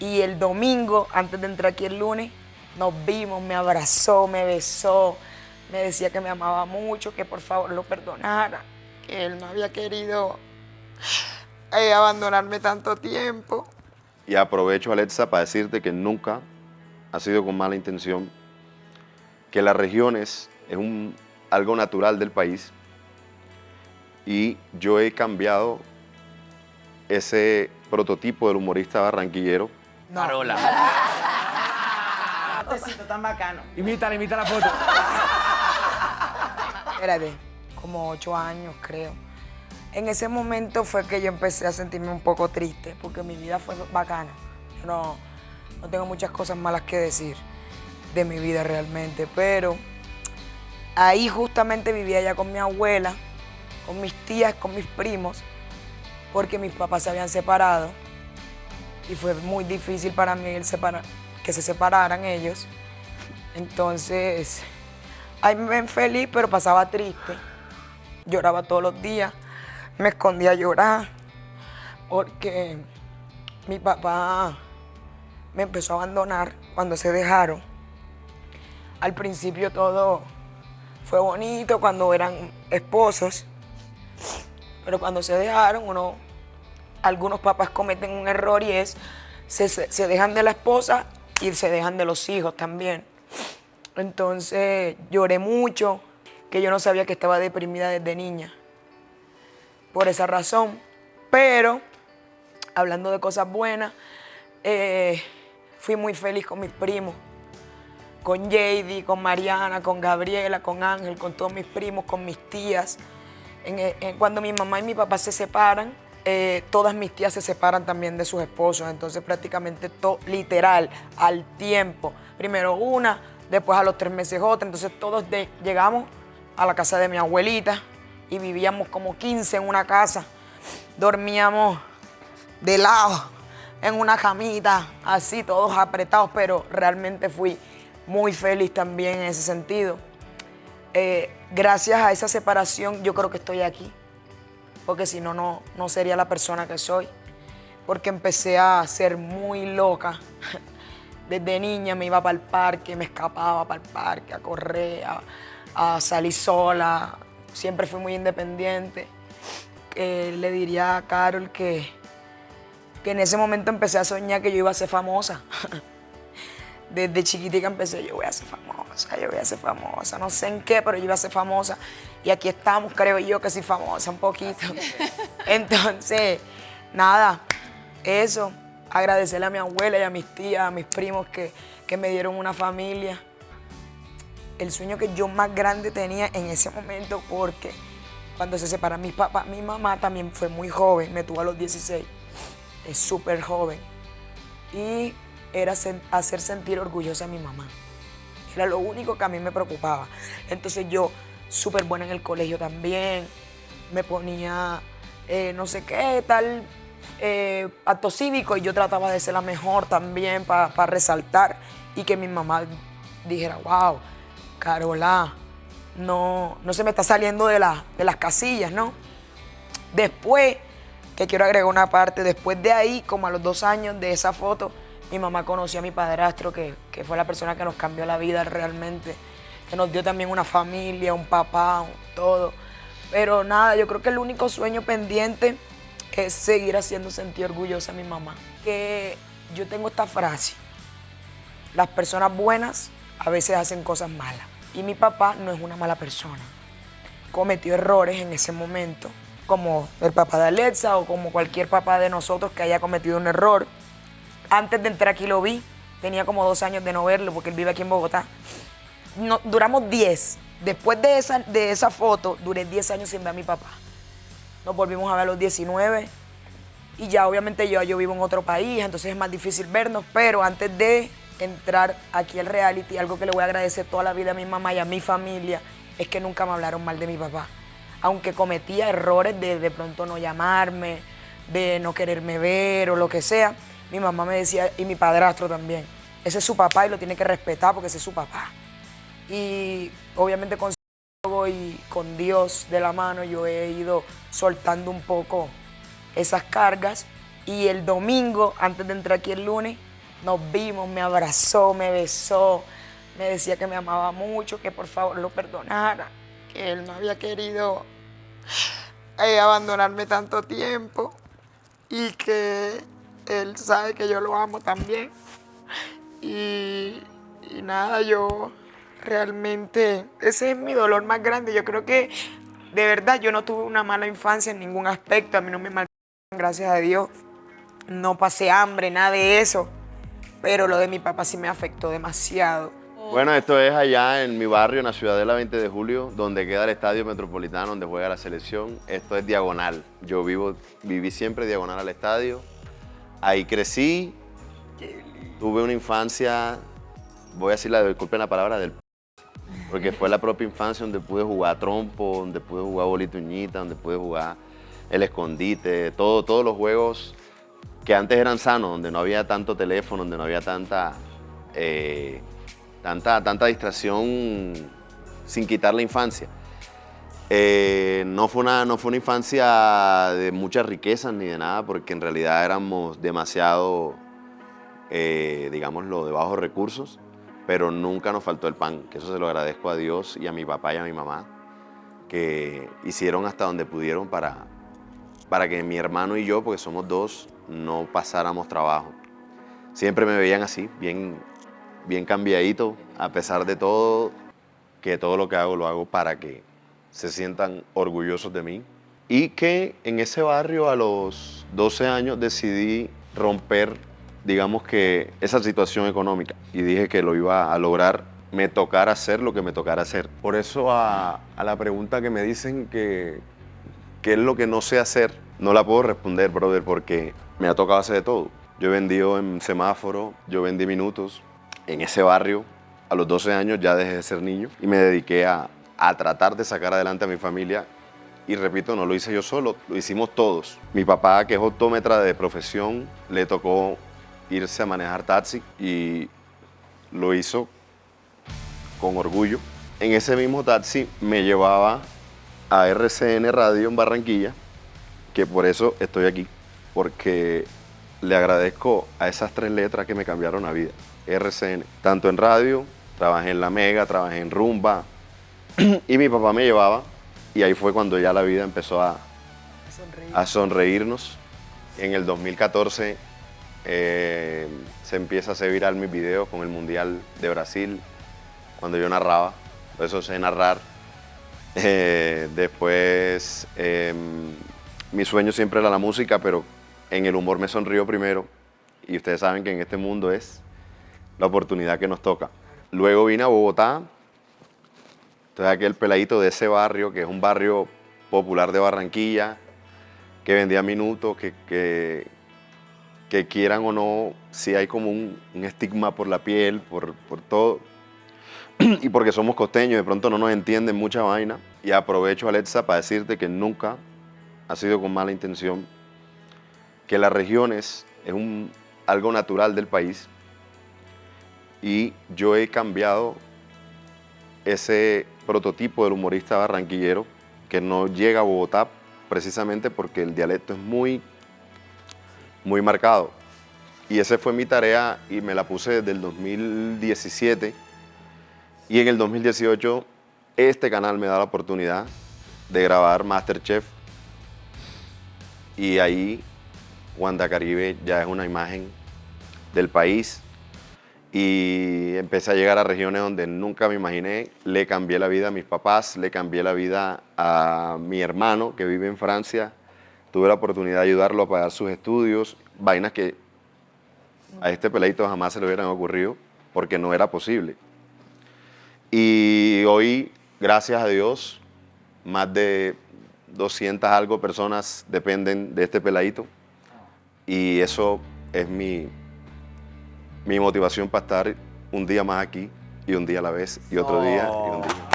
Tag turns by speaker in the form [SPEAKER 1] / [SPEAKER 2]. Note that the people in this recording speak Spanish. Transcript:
[SPEAKER 1] Y el domingo, antes de entrar aquí el lunes, nos vimos, me abrazó, me besó, me decía que me amaba mucho, que por favor lo perdonara, que él no había querido abandonarme tanto tiempo.
[SPEAKER 2] Y aprovecho, Alexa, para decirte que nunca ha sido con mala intención, que las regiones es algo natural del país y yo he cambiado ese prototipo del humorista barranquillero.
[SPEAKER 1] No.
[SPEAKER 3] Carola.
[SPEAKER 4] Tecito tan bacano.
[SPEAKER 3] Imita la foto.
[SPEAKER 1] Espérate, como 8 años creo. En ese momento fue que yo empecé a sentirme un poco triste, porque mi vida fue bacana. Yo no tengo muchas cosas malas que decir de mi vida realmente, pero ahí justamente vivía ya con mi abuela, con mis tías, con mis primos, porque mis papás se habían separado y fue muy difícil para mí que se separaran ellos. Entonces, ahí me ven feliz, pero pasaba triste. Lloraba todos los días, me escondía a llorar, porque mi papá me empezó a abandonar cuando se dejaron. Al principio todo fue bonito cuando eran esposos, pero cuando se dejaron, algunos papás cometen un error y es, se dejan de la esposa y se dejan de los hijos también. Entonces lloré mucho, que yo no sabía que estaba deprimida desde niña, por esa razón. Pero, hablando de cosas buenas, fui muy feliz con mis primos, con JD, con Mariana, con Gabriela, con Ángel, con todos mis primos, con mis tías. Cuando mi mamá y mi papá se separan, todas mis tías se separan también de sus esposos, entonces prácticamente literal, al tiempo. Primero una, después a los 3 meses otra, entonces todos llegamos a la casa de mi abuelita y vivíamos como 15 en una casa. Dormíamos de lado, en una camita, así, todos apretados, pero realmente fui muy feliz también en ese sentido. Gracias a esa separación yo creo que estoy aquí, porque si no, no sería la persona que soy, porque empecé a ser muy loca. Desde niña me iba para el parque, me escapaba para el parque, a correr, a salir sola. Siempre fui muy independiente. Le diría a Carol que en ese momento empecé a soñar que yo iba a ser famosa. Desde chiquitica empecé, yo voy a ser famosa, no sé en qué, pero yo iba a ser famosa. Y aquí estamos, creo yo que soy famosa un poquito. Entonces, nada, eso, agradecerle a mi abuela y a mis tías, a mis primos que me dieron una familia. El sueño que yo más grande tenía en ese momento, porque cuando se separan mis papás, mi mamá también fue muy joven, me tuvo a los 16, es súper joven. Y era hacer sentir orgullosa a mi mamá. Era lo único que a mí me preocupaba. Entonces yo, súper buena en el colegio también, me ponía no sé qué, tal, acto cívico, y yo trataba de ser la mejor también para resaltar y que mi mamá dijera, wow, Carola, no se me está saliendo de las casillas, ¿no? Después, que quiero agregar una parte, después de ahí, como a los 2 años de esa foto, mi mamá conoció a mi padrastro, que fue la persona que nos cambió la vida realmente, que nos dio también una familia, un papá, todo. Pero nada, yo creo que el único sueño pendiente es seguir haciendo sentir orgullosa a mi mamá. Que yo tengo esta frase, las personas buenas a veces hacen cosas malas. Y mi papá no es una mala persona. Cometió errores en ese momento, como el papá de Alexa o como cualquier papá de nosotros que haya cometido un error. Antes de entrar aquí lo vi, tenía como 2 años de no verlo porque él vive aquí en Bogotá. Duramos 10. Después de esa foto, duré 10 años sin ver a mi papá. Nos volvimos a ver a los 19 y ya obviamente yo vivo en otro país, entonces es más difícil vernos, pero antes de entrar aquí al reality, algo que le voy a agradecer toda la vida a mi mamá y a mi familia es que nunca me hablaron mal de mi papá. Aunque cometía errores de pronto no llamarme, de no quererme ver o lo que sea, mi mamá me decía, y mi padrastro también, ese es su papá y lo tiene que respetar porque ese es su papá. Y obviamente con psicólogo y con Dios de la mano yo he ido soltando un poco esas cargas. Y el domingo, antes de entrar aquí el lunes, Nos vimos, me abrazó, me besó, me decía que me amaba mucho, que por favor lo perdonara, que él no había querido abandonarme tanto tiempo y que él sabe que yo lo amo también. Y, y nada, yo realmente, ese es mi dolor más grande. Yo creo que de verdad yo no tuve una mala infancia en ningún aspecto, a mí no me maltrataron, gracias a Dios. No pasé hambre, nada de eso, pero lo de mi papá sí me afectó demasiado.
[SPEAKER 2] Bueno, esto es allá en mi barrio, en la Ciudadela 20 de Julio, donde queda el Estadio Metropolitano, donde juega la selección. Esto es diagonal. Yo viví siempre diagonal al estadio. Ahí crecí, tuve una infancia, voy a decir disculpen la palabra, porque fue la propia infancia donde pude jugar trompo, donde pude jugar bolita uñita, donde pude jugar el escondite, todos los juegos que antes eran sanos, donde no había tanto teléfono, donde no había tanta distracción sin quitar la infancia. No fue una infancia de muchas riquezas ni de nada, porque en realidad éramos demasiado, digámoslo, de bajos recursos, pero nunca nos faltó el pan, que eso se lo agradezco a Dios y a mi papá y a mi mamá, que hicieron hasta donde pudieron para que mi hermano y yo, porque somos dos, no pasáramos trabajo. Siempre me veían así, bien cambiadito, a pesar de todo, que todo lo que hago lo hago para que se sientan orgullosos de mí. Y que en ese barrio a los 12 años decidí romper, digamos que esa situación económica, y dije que lo iba a lograr, me tocara hacer lo que me tocara hacer. Por eso a la pregunta que me dicen que qué es lo que no sé hacer, no la puedo responder, brother, porque me ha tocado hacer de todo. Yo he vendido en semáforo, yo vendí minutos en ese barrio. A los 12 años ya dejé de ser niño y me dediqué a tratar de sacar adelante a mi familia. Y repito, no lo hice yo solo, lo hicimos todos. Mi papá, que es optómetra de profesión, le tocó irse a manejar taxi y lo hizo con orgullo. En ese mismo taxi me llevaba a RCN Radio en Barranquilla, que por eso estoy aquí, porque le agradezco a esas 3 letras que me cambiaron la vida. RCN, tanto en radio, trabajé en La Mega, trabajé en Rumba, y mi papá me llevaba, y ahí fue cuando ya la vida empezó a sonreírnos. En el 2014 se empieza a hacer viral mis videos con el Mundial de Brasil, cuando yo narraba, por eso sé narrar. Después, mi sueño siempre era la música, pero en el humor me sonrió primero, y ustedes saben que en este mundo es la oportunidad que nos toca. Luego vine a Bogotá, entonces aquel peladito de ese barrio, que es un barrio popular de Barranquilla, que vendía minutos, que quieran o no, sí hay como un estigma por la piel, por todo, y porque somos costeños, de pronto no nos entienden mucha vaina. Y aprovecho, Alexa, para decirte que nunca ha sido con mala intención, que las regiones es algo natural del país, y yo he cambiado ese prototipo del humorista barranquillero que no llega a Bogotá, precisamente porque el dialecto es muy marcado. Y esa fue mi tarea y me la puse desde el 2017. Y en el 2018 este canal me da la oportunidad de grabar MasterChef. Y ahí Wanda Caribe ya es una imagen del país. Y empecé a llegar a regiones donde nunca me imaginé. Le cambié la vida a mis papás, le cambié la vida a mi hermano que vive en Francia. Tuve la oportunidad de ayudarlo a pagar sus estudios, vainas que a este peladito jamás se le hubieran ocurrido porque no era posible. Y hoy, gracias a Dios, más de 200 algo personas dependen de este peladito. Y eso es mi motivación para estar un día más aquí y un día a la vez y otro día y un día.